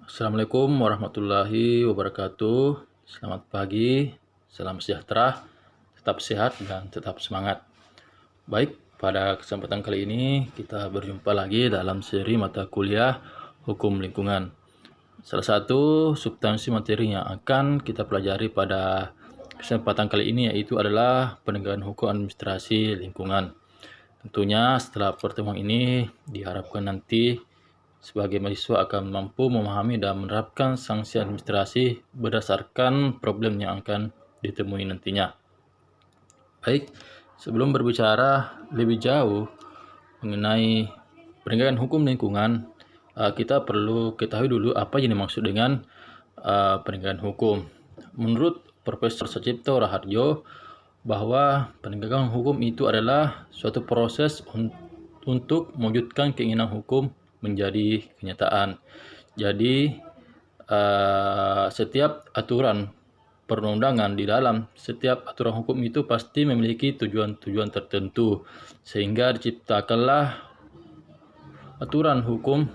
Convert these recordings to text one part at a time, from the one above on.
Assalamualaikum warahmatullahi wabarakatuh. Selamat pagi, salam sejahtera, tetap sehat dan tetap semangat. Baik, pada kesempatan kali ini kita berjumpa lagi dalam seri mata kuliah Hukum Lingkungan. Salah satu substansi materi yang akan kita pelajari pada kesempatan kali ini yaitu adalah penegakan hukum administrasi lingkungan. Tentunya setelah pertemuan ini diharapkan nanti sebagai mahasiswa akan mampu memahami dan menerapkan sanksi administrasi berdasarkan problem yang akan ditemui nantinya. Baik, sebelum berbicara lebih jauh mengenai penegakan hukum lingkungan, kita perlu ketahui dulu apa yang dimaksud dengan penegakan hukum. Menurut Profesor Sacipto Raharjo, bahwa penegakan hukum itu adalah suatu proses untuk mewujudkan keinginan hukum menjadi kenyataan. Jadi setiap aturan perundang-undangan di dalam setiap aturan hukum itu pasti memiliki tujuan-tujuan tertentu, sehingga diciptakanlah aturan hukum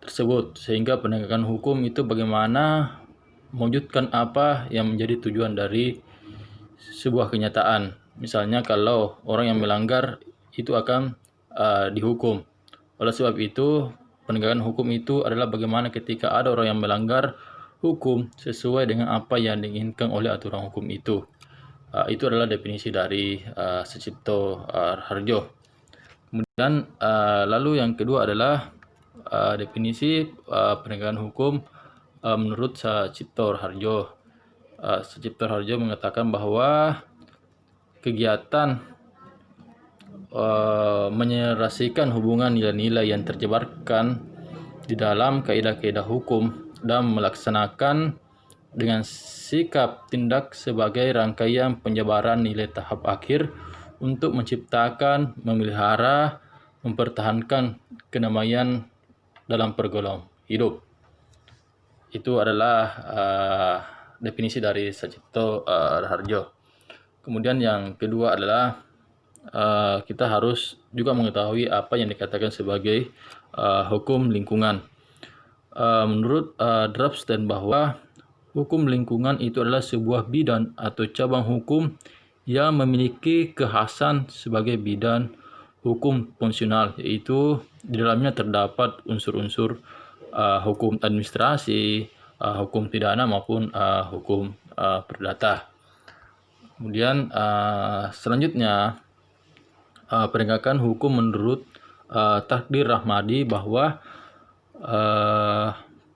tersebut. Sehingga penegakan hukum itu bagaimana mewujudkan apa yang menjadi tujuan dari sebuah kenyataan. Misalnya kalau orang yang melanggar itu akan dihukum. Oleh sebab itu, penegakan hukum itu adalah bagaimana ketika ada orang yang melanggar hukum sesuai dengan apa yang diinginkan oleh aturan hukum itu. Itu adalah definisi dari Sacipto Raharjo. Kemudian lalu yang kedua adalah definisi penegakan hukum menurut Sacipto Raharjo. Sacipto Raharjo mengatakan bahwa kegiatan menyelesaikan hubungan nilai-nilai yang terjebarkan di dalam kaidah-kaidah hukum dan melaksanakan dengan sikap tindak sebagai rangkaian penyebaran nilai tahap akhir untuk menciptakan, memelihara, mempertahankan kedamaian dalam pergaulan hidup. Itu adalah definisi dari Sacipto Raharjo. Kemudian yang kedua adalah kita harus juga mengetahui apa yang dikatakan sebagai hukum lingkungan. Menurut Drapston bahwa hukum lingkungan itu adalah sebuah bidang atau cabang hukum yang memiliki kekhasan sebagai bidang hukum fungsional, yaitu di dalamnya terdapat unsur-unsur hukum administrasi, hukum pidana maupun hukum perdata. Kemudian selanjutnya penegakan hukum menurut Takdir Rahmadi bahwa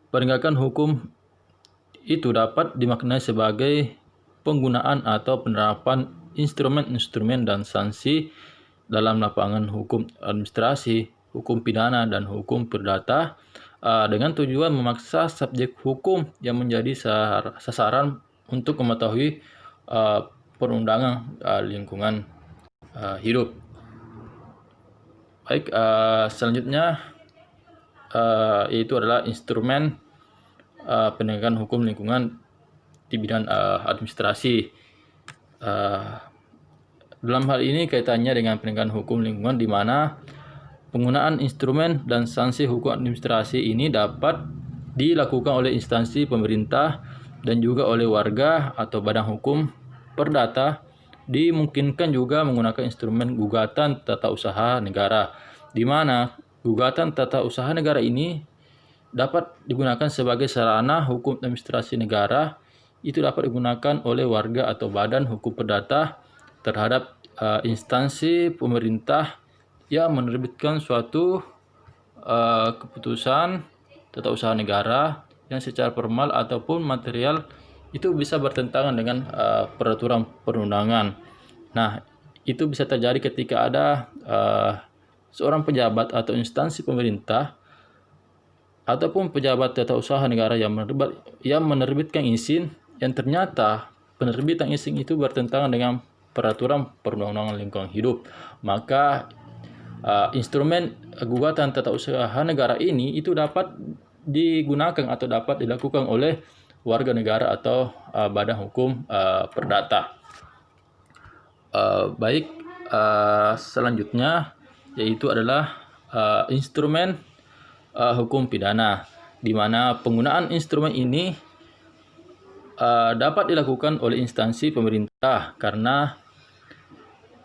penegakan hukum itu dapat dimaknai sebagai penggunaan atau penerapan instrumen-instrumen dan sanksi dalam lapangan hukum administrasi, hukum pidana, dan hukum perdata dengan tujuan memaksa subjek hukum yang menjadi sasaran untuk mengetahui perundangan lingkungan hidup. Baik, selanjutnya yaitu adalah instrumen penegakan hukum lingkungan di bidang administrasi. Dalam hal ini kaitannya dengan penegakan hukum lingkungan di mana penggunaan instrumen dan sanksi hukum administrasi ini dapat dilakukan oleh instansi pemerintah dan juga oleh warga atau badan hukum perdata. Dimungkinkan juga menggunakan instrumen gugatan tata usaha negara, di mana gugatan tata usaha negara ini dapat digunakan sebagai sarana hukum administrasi negara. Itu dapat digunakan oleh warga atau badan hukum perdata terhadap instansi pemerintah yang menerbitkan suatu keputusan tata usaha negara yang secara formal ataupun material itu bisa bertentangan dengan peraturan perundangan. Nah, itu bisa terjadi ketika ada seorang pejabat atau instansi pemerintah ataupun pejabat tata usaha negara yang menerbitkan izin yang ternyata penerbitan izin itu bertentangan dengan peraturan perundang-undangan lingkungan hidup. Maka instrumen gugatan tata usaha negara ini itu dapat digunakan atau dapat dilakukan oleh warga negara atau badan hukum perdata. Baik, selanjutnya yaitu adalah instrumen hukum pidana. di mana penggunaan instrumen ini dapat dilakukan oleh instansi pemerintah karena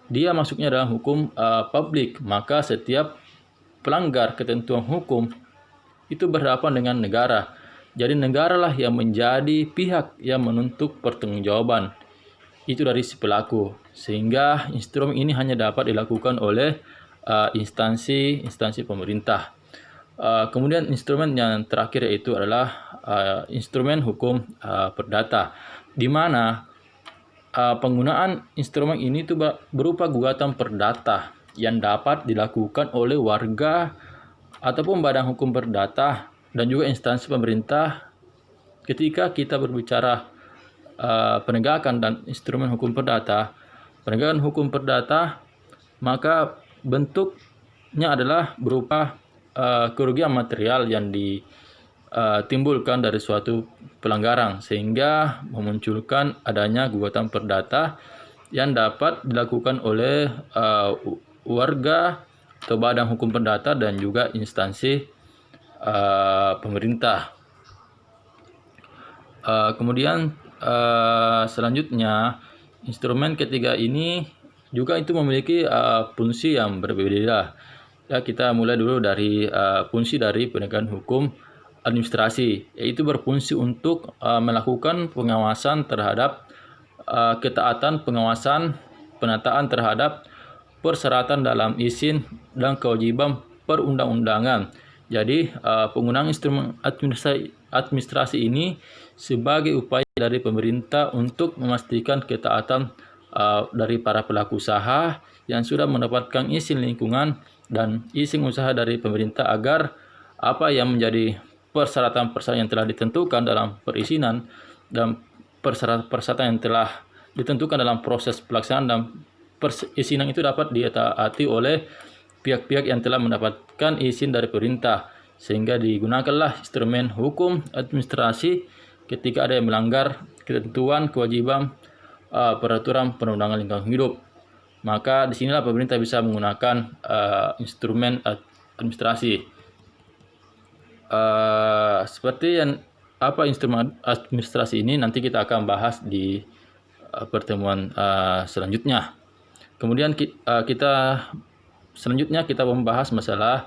dia masuknya dalam hukum publik, maka setiap pelanggar ketentuan hukum itu berhadapan dengan negara. Jadi negaralah yang menjadi pihak yang menuntut pertanggungjawaban itu dari si pelaku, sehingga instrumen ini hanya dapat dilakukan oleh instansi pemerintah. Kemudian instrumen yang terakhir yaitu adalah instrumen hukum perdata, di mana penggunaan instrumen ini itu berupa gugatan perdata yang dapat dilakukan oleh warga ataupun badan hukum perdata dan juga instansi pemerintah ketika kita berbicara penegakan dan instrumen hukum perdata. Penegakan hukum perdata maka bentuknya adalah berupa kerugian material yang ditimbulkan dari suatu pelanggaran sehingga memunculkan adanya gugatan perdata yang dapat dilakukan oleh warga atau badan hukum perdata dan juga instansi pemerintah. Kemudian selanjutnya instrumen ketiga ini juga itu memiliki fungsi yang berbeda. Ya, kita mulai dulu dari fungsi dari penegakan hukum administrasi, yaitu berfungsi untuk melakukan pengawasan terhadap ketaatan pengawasan penataan terhadap persyaratan dalam izin dan kewajiban perundang-undangan. Jadi penggunaan instrumen administrasi ini sebagai upaya dari pemerintah untuk memastikan ketaatan dari para pelaku usaha yang sudah mendapatkan izin lingkungan dan izin usaha dari pemerintah agar apa yang menjadi persyaratan-persyaratan yang telah ditentukan dalam perizinan dan persyaratan yang telah ditentukan dalam proses pelaksanaan dan perizinan itu dapat ditaati oleh pihak-pihak yang telah mendapatkan izin dari pemerintah, sehingga digunakanlah instrumen hukum administrasi ketika ada yang melanggar ketentuan kewajiban peraturan perundangan lingkungan hidup. Maka disinilah pemerintah bisa menggunakan instrumen administrasi. Seperti yang instrumen administrasi ini nanti kita akan bahas di pertemuan selanjutnya. Kemudian selanjutnya kita membahas masalah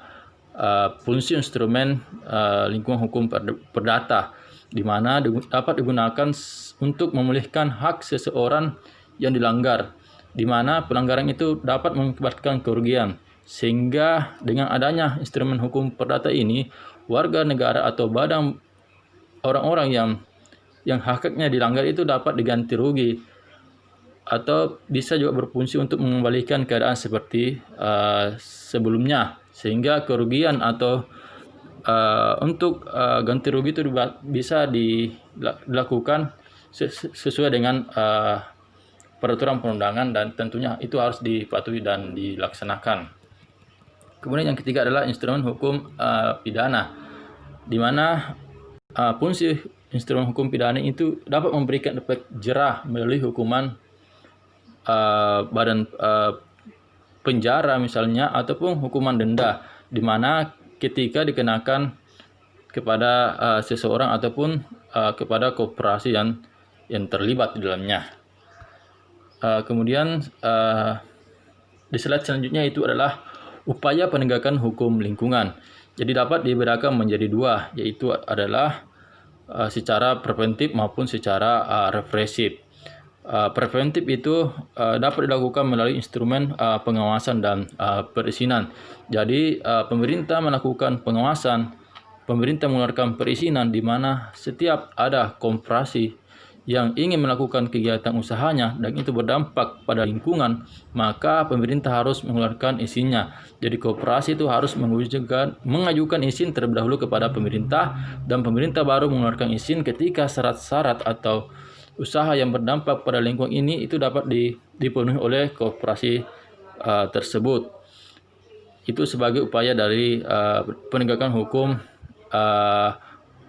fungsi instrumen lingkungan hukum perdata, di mana dapat digunakan untuk memulihkan hak seseorang yang dilanggar, di mana pelanggaran itu dapat mengakibatkan kerugian. Sehingga dengan adanya instrumen hukum perdata ini, warga negara atau badan orang-orang yang haknya dilanggar itu dapat diganti rugi, atau bisa juga berfungsi untuk mengembalikan keadaan seperti sebelumnya, sehingga kerugian atau untuk ganti rugi itu bisa dilakukan sesuai dengan peraturan perundangan dan tentunya itu harus dipatuhi dan dilaksanakan. Kemudian yang ketiga adalah instrumen hukum pidana, di mana fungsi instrumen hukum pidana itu dapat memberikan efek jerah melalui hukuman badan penjara misalnya ataupun hukuman denda, di mana ketika dikenakan kepada seseorang ataupun kepada koperasi yang terlibat di dalamnya. Kemudian di slide selanjutnya itu adalah upaya penegakan hukum lingkungan. Jadi dapat dibedakan menjadi dua, yaitu adalah secara preventif maupun secara represif. Preventif itu dapat dilakukan melalui instrumen pengawasan dan perizinan. Jadi pemerintah melakukan pengawasan, pemerintah mengeluarkan perizinan, di mana setiap ada koperasi yang ingin melakukan kegiatan usahanya dan itu berdampak pada lingkungan, maka pemerintah harus mengeluarkan izinnya. Jadi koperasi itu harus mengajukan izin terlebih dahulu kepada pemerintah, dan pemerintah baru mengeluarkan izin ketika syarat-syarat atau usaha yang berdampak pada lingkungan ini itu dapat dipenuhi oleh koperasi tersebut. Itu sebagai upaya dari penegakan hukum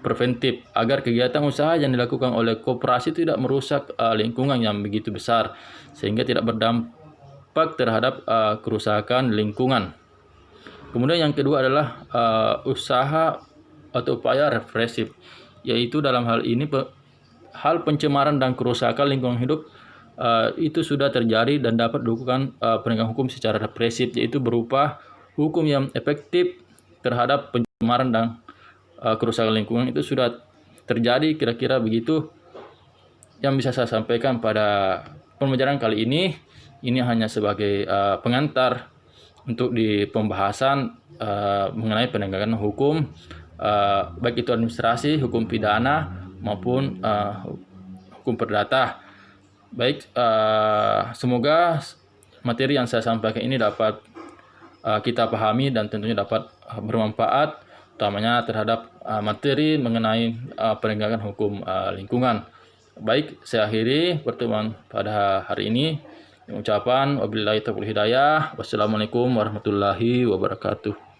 preventif, agar kegiatan usaha yang dilakukan oleh koperasi tidak merusak lingkungan yang begitu besar sehingga tidak berdampak terhadap kerusakan lingkungan. Kemudian yang kedua adalah usaha atau upaya represif, yaitu dalam hal ini hal pencemaran dan kerusakan lingkungan hidup itu sudah terjadi dan dapat dilakukan penegakan hukum secara represif, yaitu berupa hukum yang efektif terhadap pencemaran dan kerusakan lingkungan. Itu sudah terjadi. Kira-kira begitu yang bisa saya sampaikan pada pembelajaran kali ini. Ini hanya sebagai pengantar untuk di pembahasan mengenai penegakan hukum, baik itu administrasi, hukum pidana maupun hukum perdata. Baik, semoga materi yang saya sampaikan ini dapat kita pahami dan tentunya dapat bermanfaat, utamanya terhadap materi mengenai penegakan hukum lingkungan. Baik, saya akhiri pertemuan pada hari ini. Ucapan wabillahi taufiq hidayah. Wassalamualaikum warahmatullahi wabarakatuh.